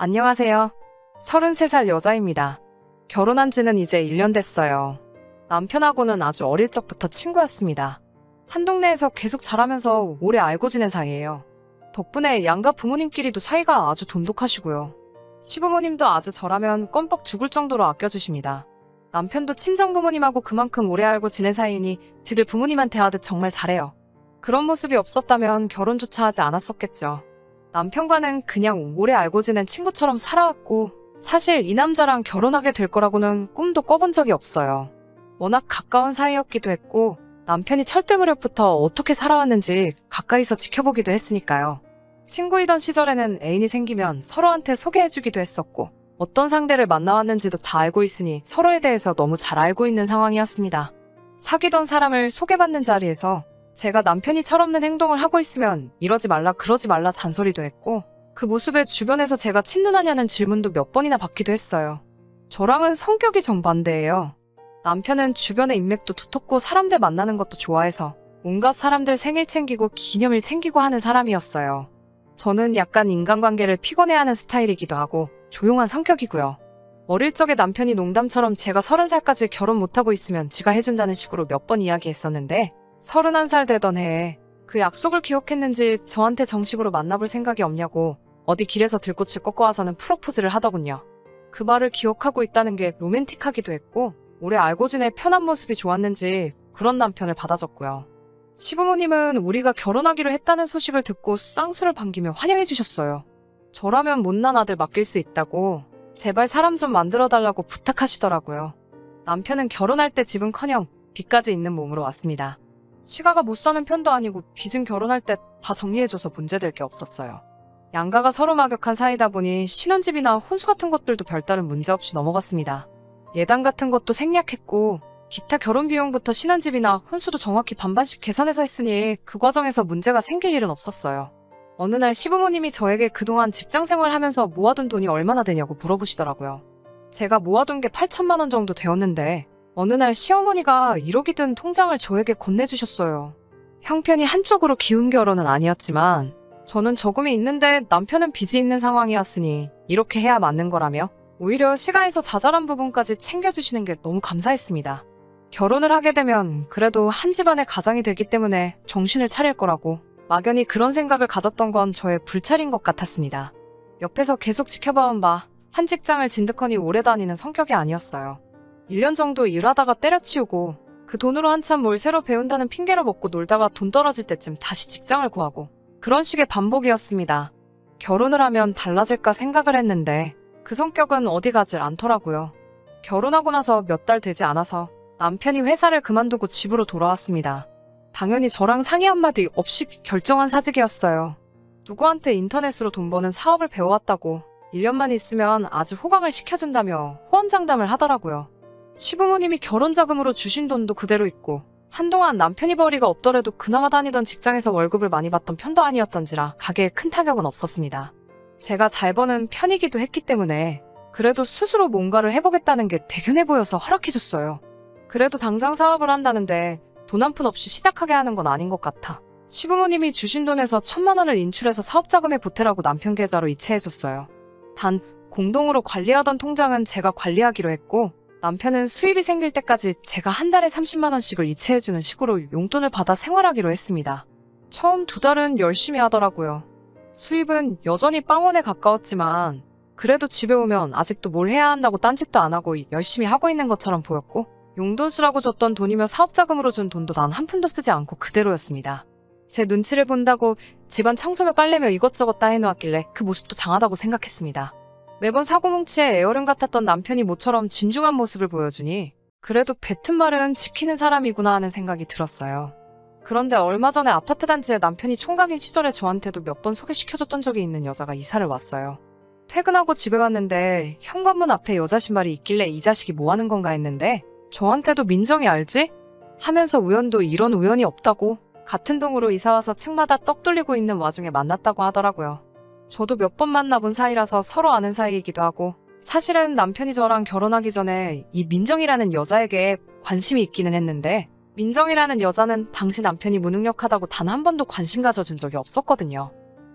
안녕하세요. 33살 여자입니다. 결혼한 지는 이제 1년 됐어요. 남편하고는 아주 어릴 적부터 친구였습니다. 한 동네에서 계속 자라면서 오래 알고 지낸 사이예요. 덕분에 양가 부모님끼리도 사이가 아주 돈독하시고요. 시부모님도 아주 저라면 껌뻑 죽을 정도로 아껴주십니다. 남편도 친정부모님하고 그만큼 오래 알고 지낸 사이니 지들 부모님한테 하듯 정말 잘해요. 그런 모습이 없었다면 결혼조차 하지 않았었겠죠. 남편과는 그냥 오래 알고 지낸 친구처럼 살아왔고 사실 이 남자랑 결혼하게 될 거라고는 꿈도 꿔본 적이 없어요. 워낙 가까운 사이였기도 했고 남편이 철들 무렵부터 어떻게 살아왔는지 가까이서 지켜보기도 했으니까요. 친구이던 시절에는 애인이 생기면 서로한테 소개해주기도 했었고 어떤 상대를 만나왔는지도 다 알고 있으니 서로에 대해서 너무 잘 알고 있는 상황이었습니다. 사귀던 사람을 소개받는 자리에서 제가 남편이 철없는 행동을 하고 있으면 이러지 말라 그러지 말라 잔소리도 했고 그 모습에 주변에서 제가 친누나냐는 질문도 몇 번이나 받기도 했어요. 저랑은 성격이 정반대예요. 남편은 주변의 인맥도 두텁고 사람들 만나는 것도 좋아해서 온갖 사람들 생일 챙기고 기념일 챙기고 하는 사람이었어요. 저는 약간 인간관계를 피곤해하는 스타일이기도 하고 조용한 성격이고요. 어릴 적에 남편이 농담처럼 제가 30살까지 결혼 못하고 있으면 지가 해준다는 식으로 몇 번 이야기했었는데 31살 되던 해에 그 약속을 기억했는지 저한테 정식으로 만나볼 생각이 없냐고 어디 길에서 들꽃을 꺾어 와서는 프로포즈를 하더군요. 그 말을 기억하고 있다는 게 로맨틱하기도 했고 오래 알고 지내 편한 모습이 좋았는지 그런 남편을 받아줬고요. 시부모님은 우리가 결혼하기로 했다는 소식을 듣고 쌍수를 반기며 환영해 주셨어요. 저라면 못난 아들 맡길 수 있다고 제발 사람 좀 만들어달라고 부탁하시더라고요. 남편은 결혼할 때 집은커녕 빚까지 있는 몸으로 왔습니다. 시가가 못 사는 편도 아니고 빚은 결혼할 때 다 정리해줘서 문제될 게 없었어요. 양가가 서로 막역한 사이다 보니 신혼집이나 혼수 같은 것들도 별다른 문제 없이 넘어갔습니다. 예단 같은 것도 생략했고 기타 결혼 비용부터 신혼집이나 혼수도 정확히 반반씩 계산해서 했으니 그 과정에서 문제가 생길 일은 없었어요. 어느 날 시부모님이 저에게 그동안 직장생활 하면서 모아둔 돈이 얼마나 되냐고 물어보시더라고요. 제가 모아둔 게 8천만 원 정도 되었는데 어느 날 시어머니가 1억이 든 통장을 저에게 건네주셨어요. 형편이 한쪽으로 기운 결혼은 아니었지만 저는 저금이 있는데 남편은 빚이 있는 상황이었으니 이렇게 해야 맞는 거라며 오히려 시가에서 자잘한 부분까지 챙겨주시는 게 너무 감사했습니다. 결혼을 하게 되면 그래도 한 집안의 가장이 되기 때문에 정신을 차릴 거라고 막연히 그런 생각을 가졌던 건 저의 불찰인 것 같았습니다. 옆에서 계속 지켜봐온 바 한 직장을 진득하니 오래 다니는 성격이 아니었어요. 1년 정도 일하다가 때려치우고 그 돈으로 한참 뭘 새로 배운다는 핑계로 먹고 놀다가 돈 떨어질 때쯤 다시 직장을 구하고 그런 식의 반복이었습니다. 결혼을 하면 달라질까 생각을 했는데 그 성격은 어디 가질 않더라고요. 결혼하고 나서 몇 달 되지 않아서 남편이 회사를 그만두고 집으로 돌아왔습니다. 당연히 저랑 상의 한마디 없이 결정한 사직이었어요. 누구한테 인터넷으로 돈 버는 사업을 배워왔다고 1년만 있으면 아주 호강을 시켜준다며 호언장담을 하더라고요. 시부모님이 결혼자금으로 주신 돈도 그대로 있고 한동안 남편이 벌이가 없더라도 그나마 다니던 직장에서 월급을 많이 받던 편도 아니었던지라 가게에 큰 타격은 없었습니다. 제가 잘 버는 편이기도 했기 때문에 그래도 스스로 뭔가를 해보겠다는 게 대견해 보여서 허락해줬어요. 그래도 당장 사업을 한다는데 돈 한 푼 없이 시작하게 하는 건 아닌 것 같아 시부모님이 주신 돈에서 1,000만 원을 인출해서 사업자금에 보태라고 남편 계좌로 이체해줬어요. 단 공동으로 관리하던 통장은 제가 관리하기로 했고 남편은 수입이 생길 때까지 제가 한 달에 30만 원씩을 이체해주는 식으로 용돈을 받아 생활하기로 했습니다. 처음 2달은 열심히 하더라고요. 수입은 여전히 빵원에 가까웠지만 그래도 집에 오면 아직도 뭘 해야 한다고 딴짓도 안 하고 열심히 하고 있는 것처럼 보였고 용돈 쓰라고 줬던 돈이며 사업자금으로 준 돈도 단 한 푼도 쓰지 않고 그대로였습니다. 제 눈치를 본다고 집안 청소며 빨래며 이것저것 다 해놓았길래 그 모습도 장하다고 생각했습니다. 매번 사고뭉치에 애어른 같았던 남편이 모처럼 진중한 모습을 보여주니 그래도 뱉은 말은 지키는 사람이구나 하는 생각이 들었어요. 그런데 얼마 전에 아파트 단지에 남편이 총각인 시절에 저한테도 몇 번 소개시켜줬던 적이 있는 여자가 이사를 왔어요. 퇴근하고 집에 왔는데 현관문 앞에 여자 신발이 있길래 이 자식이 뭐 하는 건가 했는데 저한테도 민정이 알지? 하면서 우연도 이런 우연이 없다고 같은 동으로 이사와서 층마다 떡 돌리고 있는 와중에 만났다고 하더라고요. 저도 몇 번 만나본 사이라서 서로 아는 사이이기도 하고 사실은 남편이 저랑 결혼하기 전에 이 민정이라는 여자에게 관심이 있기는 했는데 민정이라는 여자는 당시 남편이 무능력하다고 단 한 번도 관심 가져준 적이 없었거든요.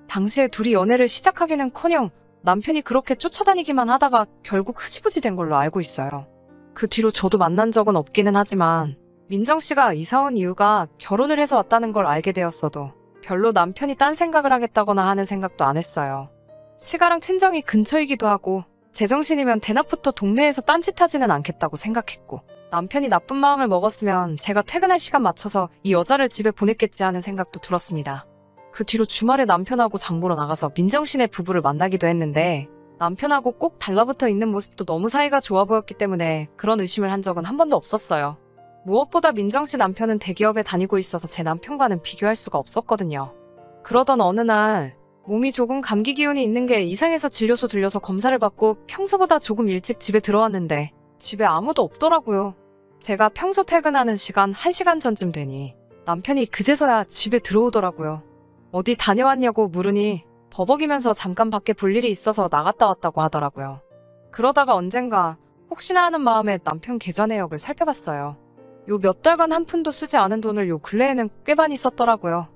당시에 둘이 연애를 시작하기는커녕 남편이 그렇게 쫓아다니기만 하다가 결국 흐지부지 된 걸로 알고 있어요. 그 뒤로 저도 만난 적은 없기는 하지만 민정 씨가 이사 온 이유가 결혼을 해서 왔다는 걸 알게 되었어도 별로 남편이 딴 생각을 하겠다거나 하는 생각도 안 했어요. 시가랑 친정이 근처이기도 하고 제정신이면 대낮부터 동네에서 딴짓하지는 않겠다고 생각했고 남편이 나쁜 마음을 먹었으면 제가 퇴근할 시간 맞춰서 이 여자를 집에 보냈겠지 하는 생각도 들었습니다. 그 뒤로 주말에 남편하고 장 보러 나가서 민정씨네 부부를 만나기도 했는데 남편하고 꼭 달라붙어 있는 모습도 너무 사이가 좋아 보였기 때문에 그런 의심을 한 적은 한 번도 없었어요. 무엇보다 민정씨 남편은 대기업에 다니고 있어서 제 남편과는 비교할 수가 없었거든요. 그러던 어느 날 몸이 조금 감기 기운이 있는 게 이상해서 진료소 들려서 검사를 받고 평소보다 조금 일찍 집에 들어왔는데 집에 아무도 없더라고요. 제가 평소 퇴근하는 시간 1시간 전쯤 되니 남편이 그제서야 집에 들어오더라고요. 어디 다녀왔냐고 물으니 버벅이면서 잠깐 밖에 볼 일이 있어서 나갔다 왔다고 하더라고요. 그러다가 언젠가 혹시나 하는 마음에 남편 계좌 내역을 살펴봤어요. 요 몇 달간 한 푼도 쓰지 않은 돈을 요 근래에는 꽤 많이 썼더라고요.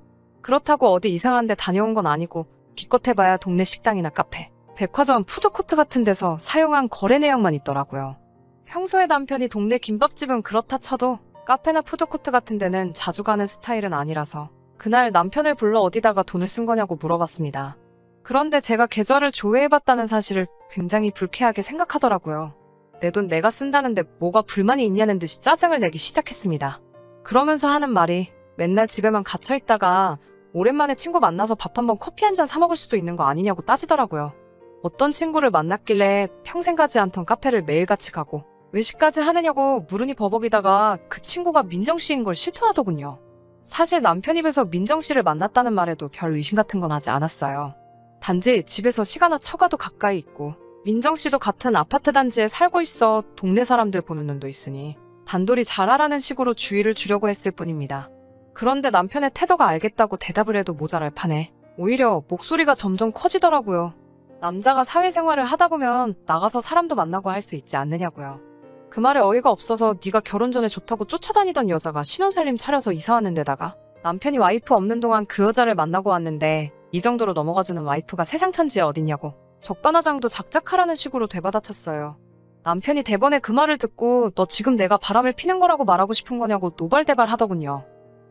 그렇다고 어디 이상한 데 다녀온 건 아니고 기껏 해봐야 동네 식당이나 카페, 백화점, 푸드코트 같은 데서 사용한 거래 내역만 있더라고요. 평소에 남편이 동네 김밥집은 그렇다 쳐도 카페나 푸드코트 같은 데는 자주 가는 스타일은 아니라서 그날 남편을 불러 어디다가 돈을 쓴 거냐고 물어봤습니다. 그런데 제가 계좌를 조회해봤다는 사실을 굉장히 불쾌하게 생각하더라고요. 내 돈 내가 쓴다는데 뭐가 불만이 있냐는 듯이 짜증을 내기 시작했습니다. 그러면서 하는 말이 맨날 집에만 갇혀있다가 오랜만에 친구 만나서 밥 한번 커피 한 잔 사 먹을 수도 있는 거 아니냐고 따지더라고요. 어떤 친구를 만났길래 평생 가지 않던 카페를 매일같이 가고 외식까지 하느냐고 물으니 버벅이다가 그 친구가 민정씨인 걸 실토하더군요. 사실 남편 입에서 민정씨를 만났다는 말에도 별 의심 같은 건 하지 않았어요. 단지 집에서 시가나 처가도 가까이 있고 민정씨도 같은 아파트 단지에 살고 있어 동네 사람들 보는 눈도 있으니 단돌이 잘하라는 식으로 주의를 주려고 했을 뿐입니다. 그런데 남편의 태도가 알겠다고 대답을 해도 모자랄 판에 오히려 목소리가 점점 커지더라고요. 남자가 사회생활을 하다 보면 나가서 사람도 만나고 할 수 있지 않느냐고요. 그 말에 어이가 없어서 네가 결혼 전에 좋다고 쫓아다니던 여자가 신혼살림 차려서 이사 왔는 데다가 남편이 와이프 없는 동안 그 여자를 만나고 왔는데 이 정도로 넘어가주는 와이프가 세상 천지에 어딨냐고 적반하장도 작작하라는 식으로 되받아쳤어요. 남편이 대번에 그 말을 듣고 너 지금 내가 바람을 피는 거라고 말하고 싶은 거냐고 노발대발 하더군요.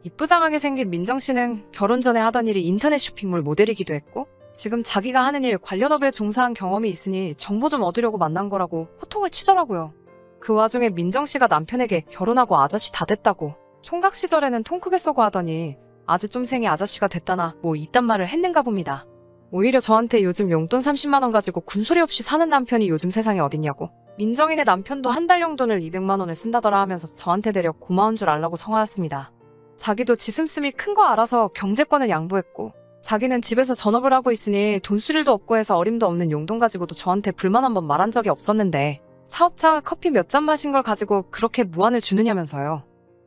이쁘장하게 생긴 민정씨는 결혼 전에 하던 일이 인터넷 쇼핑몰 모델이기도 했고 지금 자기가 하는 일 관련 업에 종사한 경험이 있으니 정보 좀 얻으려고 만난 거라고 호통을 치더라고요. 그 와중에 민정씨가 남편에게 결혼하고 아저씨 다 됐다고 총각 시절에는 통 크게 쏘고 하더니 아주 쫌생이 아저씨가 됐다나 뭐 이딴 말을 했는가 봅니다. 오히려 저한테 요즘 용돈 30만 원 가지고 군소리 없이 사는 남편이 요즘 세상에 어딨냐고 민정이네 남편도 한 달 용돈을 200만 원을 쓴다더라 하면서 저한테 대려 고마운 줄 알라고 성화였습니다. 자기도 지슴씀이 큰 거 알아서 경제권을 양보했고 자기는 집에서 전업을 하고 있으니 돈 쓸 일도 없고 해서 어림도 없는 용돈 가지고도 저한테 불만 한번 말한 적이 없었는데 사업차 커피 몇 잔 마신 걸 가지고 그렇게 무안을 주느냐면서요.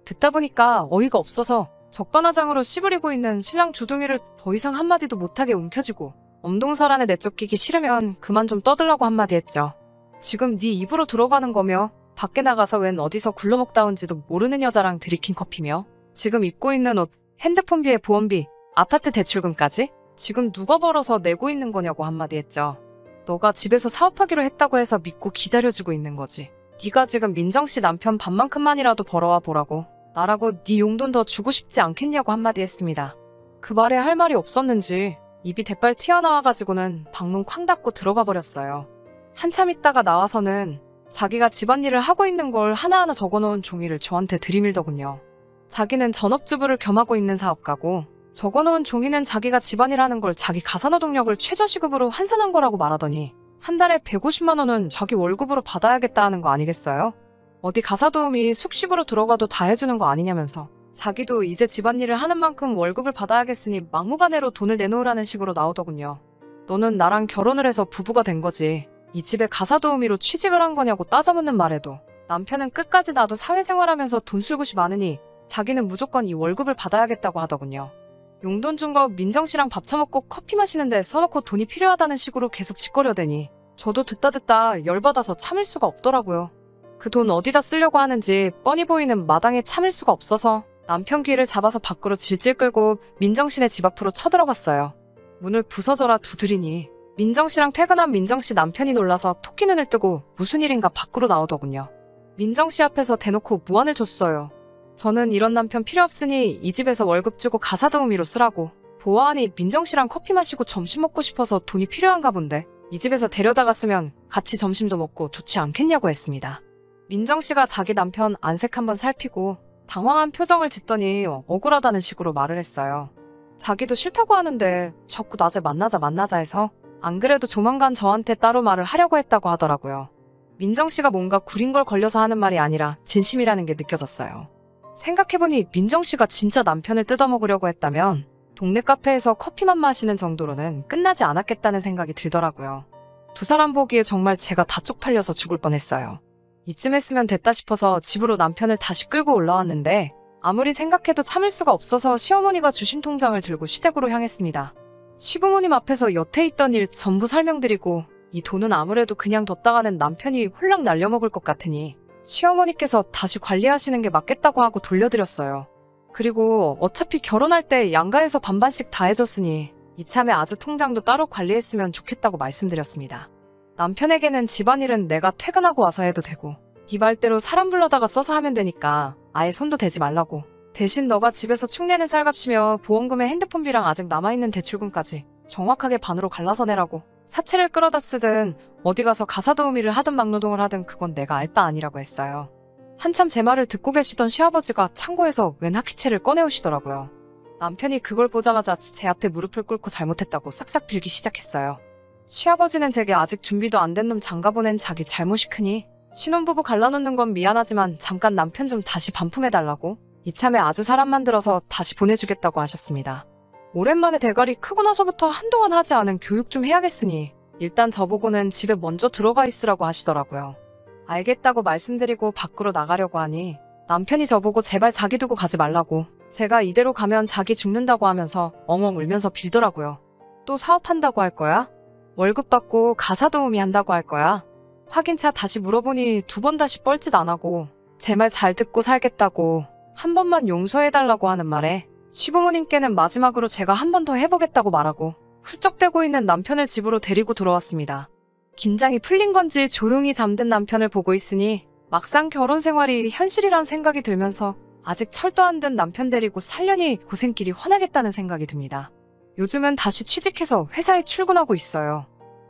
듣다 보니까 어이가 없어서 적반하장으로 씨부리고 있는 신랑 주둥이를 더 이상 한마디도 못하게 움켜쥐고 엄동설 안에 내쫓기기 싫으면 그만 좀 떠들라고 한마디 했죠. 지금 네 입으로 들어가는 거며 밖에 나가서 웬 어디서 굴러먹다 온지도 모르는 여자랑 들이킨 커피며 지금 입고 있는 옷, 핸드폰비에 보험비, 아파트 대출금까지 지금 누가 벌어서 내고 있는 거냐고 한마디 했죠. 너가 집에서 사업하기로 했다고 해서 믿고 기다려주고 있는 거지. 네가 지금 민정씨 남편 반만큼만이라도 벌어와 보라고 나라고 네 용돈 더 주고 싶지 않겠냐고 한마디 했습니다. 그 말에 할 말이 없었는지 입이 대빨 튀어나와가지고는 방문 쾅 닫고 들어가 버렸어요. 한참 있다가 나와서는 자기가 집안일을 하고 있는 걸 하나하나 적어놓은 종이를 저한테 들이밀더군요. 자기는 전업주부를 겸하고 있는 사업가고 적어놓은 종이는 자기가 집안일 하는 걸 자기 가사노동력을 최저시급으로 환산한 거라고 말하더니 한 달에 150만 원은 자기 월급으로 받아야겠다 하는 거 아니겠어요? 어디 가사도우미 숙식으로 들어가도 다 해주는 거 아니냐면서 자기도 이제 집안일을 하는 만큼 월급을 받아야겠으니 막무가내로 돈을 내놓으라는 식으로 나오더군요. 너는 나랑 결혼을 해서 부부가 된 거지. 이 집에 가사도우미로 취직을 한 거냐고 따져묻는 말에도 남편은 끝까지 나도 사회생활하면서 돈 쓸 곳이 많으니 자기는 무조건 이 월급을 받아야겠다고 하더군요. 용돈 준 거 민정씨랑 밥 처먹고 커피 마시는데 써놓고 돈이 필요하다는 식으로 계속 짓거려대니 저도 듣다 열받아서 참을 수가 없더라고요. 그 돈 어디다 쓰려고 하는지 뻔히 보이는 마당에 참을 수가 없어서 남편 귀를 잡아서 밖으로 질질 끌고 민정씨네 집 앞으로 쳐들어갔어요. 문을 부서져라 두드리니 민정 씨랑 퇴근한 민정 씨 남편이 놀라서 토끼 눈을 뜨고 무슨 일인가 밖으로 나오더군요. 민정 씨 앞에서 대놓고 무안을 줬어요. 저는 이런 남편 필요 없으니 이 집에서 월급 주고 가사도우미로 쓰라고. 보아하니 민정 씨랑 커피 마시고 점심 먹고 싶어서 돈이 필요한가 본데 이 집에서 데려다가 쓰면 같이 점심도 먹고 좋지 않겠냐고 했습니다. 민정 씨가 자기 남편 안색 한번 살피고 당황한 표정을 짓더니 억울하다는 식으로 말을 했어요. 자기도 싫다고 하는데 자꾸 낮에 만나자 해서 안 그래도 조만간 저한테 따로 말을 하려고 했다고 하더라고요. 민정 씨가 뭔가 구린 걸 걸려서 하는 말이 아니라 진심이라는 게 느껴졌어요. 생각해보니 민정 씨가 진짜 남편을 뜯어먹으려고 했다면 동네 카페에서 커피만 마시는 정도로는 끝나지 않았겠다는 생각이 들더라고요. 두 사람 보기에 정말 제가 다 쪽팔려서 죽을 뻔했어요. 이쯤 했으면 됐다 싶어서 집으로 남편을 다시 끌고 올라왔는데 아무리 생각해도 참을 수가 없어서 시어머니가 주신 통장을 들고 시댁으로 향했습니다. 시부모님 앞에서 여태 있던 일 전부 설명드리고 이 돈은 아무래도 그냥 뒀다가는 남편이 홀랑 날려먹을 것 같으니 시어머니께서 다시 관리하시는 게 맞겠다고 하고 돌려드렸어요. 그리고 어차피 결혼할 때 양가에서 반반씩 다 해줬으니 이참에 아주 통장도 따로 관리했으면 좋겠다고 말씀드렸습니다. 남편에게는 집안일은 내가 퇴근하고 와서 해도 되고 네 말대로 사람 불러다가 써서 하면 되니까 아예 손도 대지 말라고. 대신 너가 집에서 축내는 쌀값이며 보험금에 핸드폰비랑 아직 남아있는 대출금까지 정확하게 반으로 갈라서 내라고. 사채를 끌어다 쓰든 어디 가서 가사도우미를 하든 막노동을 하든 그건 내가 알 바 아니라고 했어요. 한참 제 말을 듣고 계시던 시아버지가 창고에서 웬 하키채를 꺼내오시더라고요. 남편이 그걸 보자마자 제 앞에 무릎을 꿇고 잘못했다고 싹싹 빌기 시작했어요. 시아버지는 제게 아직 준비도 안 된 놈 장가보낸 자기 잘못이 크니 신혼부부 갈라놓는 건 미안하지만 잠깐 남편 좀 다시 반품해달라고 이참에 아주 사람 만들어서 다시 보내주겠다고 하셨습니다. 오랜만에 대가리 크고 나서부터 한동안 하지 않은 교육 좀 해야겠으니 일단 저보고는 집에 먼저 들어가 있으라고 하시더라고요. 알겠다고 말씀드리고 밖으로 나가려고 하니 남편이 저보고 제발 자기 두고 가지 말라고. 제가 이대로 가면 자기 죽는다고 하면서 엉엉 울면서 빌더라고요. 또 사업한다고 할 거야? 월급 받고 가사도우미 한다고 할 거야? 확인차 다시 물어보니 두 번 다시 뻘짓 안 하고 제 말 잘 듣고 살겠다고 한 번만 용서해달라고 하는 말에 시부모님께는 마지막으로 제가 한 번 더 해보겠다고 말하고 훌쩍대고 있는 남편을 집으로 데리고 들어왔습니다. 긴장이 풀린 건지 조용히 잠든 남편을 보고 있으니 막상 결혼 생활이 현실이란 생각이 들면서 아직 철도 안 든 남편 데리고 살려니 고생길이 훤하겠다는 생각이 듭니다. 요즘은 다시 취직해서 회사에 출근하고 있어요.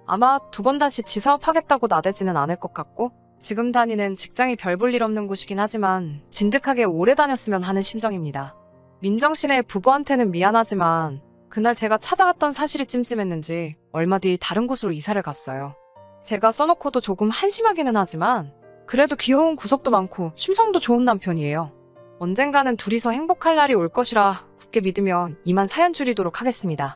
아마 두 번 다시 지사업하겠다고 나대지는 않을 것 같고 지금 다니는 직장이 별 볼 일 없는 곳이긴 하지만 진득하게 오래 다녔으면 하는 심정입니다. 민정 씨네 부부한테는 미안하지만 그날 제가 찾아갔던 사실이 찜찜했는지 얼마 뒤 다른 곳으로 이사를 갔어요. 제가 써놓고도 조금 한심하기는 하지만 그래도 귀여운 구석도 많고 심성도 좋은 남편이에요. 언젠가는 둘이서 행복할 날이 올 것이라 굳게 믿으며 이만 사연 줄이도록 하겠습니다.